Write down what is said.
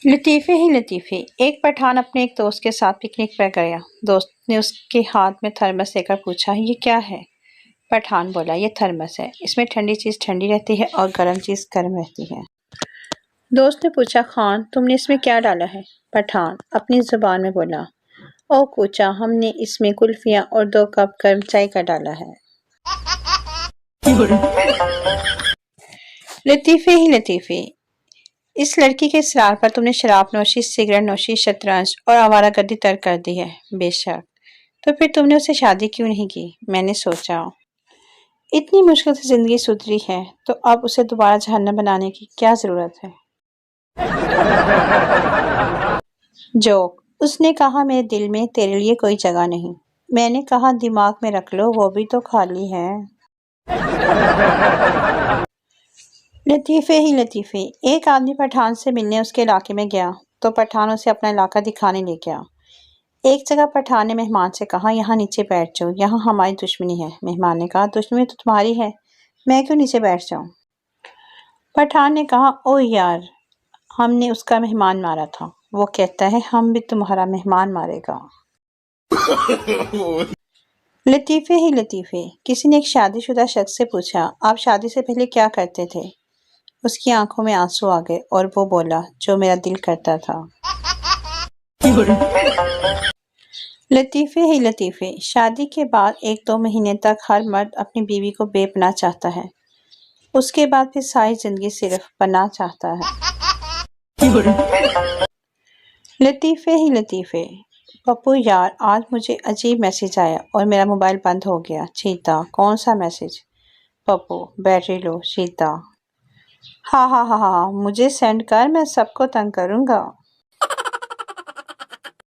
لطیفے ہی لطیفے، ایک پٹھان اپنے ایک دوست کے ساتھ پکنک پر گیا۔ دوست نے اس کے ہاتھ میں تھرمس لے کر پوچھا، یہ کیا ہے؟ پٹھان بولا، یہ تھرمس ہے، اس میں ٹھنڈی چیز ٹھنڈی رہتی ہے اور گرم چیز گرم رہتی ہے۔ دوست نے پوچھا، خان تم نے اس میں کیا ڈالا ہے؟ پٹھان اپنی زبان میں بولا، او کوچا، ہم نے اس میں کلفیاں اور 2 کپ گرم چائے کا ڈالا ہے۔ لطیفے ہی لطیفے، اس لڑکی کے اصرار پر تم نے شراب نوشی، سگریٹ نوشی، شطرنج اور آوارہ گردی ترک کر دی ہے۔ بے شک، تو پھر تم نے اسے شادی کیوں نہیں کی؟ میں نے سوچا اتنی مشکل سے زندگی سدھری ہے تو اب اسے دوبارہ جہنم بنانے کی کیا ضرورت ہے؟ جوک، اس نے کہا میرے دل میں تیرے لیے کوئی جگہ نہیں۔ میں نے کہا دماغ میں رکھ لو، وہ بھی تو خالی ہے۔ لطیفے ہی لطیفے، ایک آدمی پٹھان سے ملنے اس کے علاقے میں گیا تو پٹھان اسے اپنا علاقہ دکھانے لے گیا۔ ایک جگہ پٹھان نے مہمان سے کہا، یہاں نیچے بیٹھ جاؤ، یہاں ہماری دشمنی ہے۔ مہمان نے کہا، دشمنی تو تمہاری ہے، میں کیوں نیچے بیٹھ جاؤں؟ پٹھان نے کہا، او یار، ہم نے اس کا مہمان مارا تھا، وہ کہتا ہے ہم بھی تمہارا مہمان مارے گا۔ لطیفے ہی لطیفے، کسی نے ایک شادی شدہ شخص سے پوچھا، آپ شادی سے پہلے کیا کرتے تھے؟ اس کی آنکھوں میں آنسو آ گئے اور وہ بولا، جو میرا دل کرتا تھا۔ لطیفے ہی لطیفے، شادی کے بعد 1-2 مہینے تک ہر مرد اپنی بیوی کو بے پناہ چاہتا ہے، اس کے بعد پھر ساری زندگی صرف پناہ چاہتا ہے۔ لطیفے ہی لطیفے، پپو یار، آج مجھے عجیب میسج آیا اور میرا موبائل بند ہو گیا۔ چیتا، کون سا میسج؟ پپو، بیٹری لو۔ چیتا، ہاں ہاں ہاں ہاں، مجھے سینڈ کر، میں سب کو تنگ کروں گا۔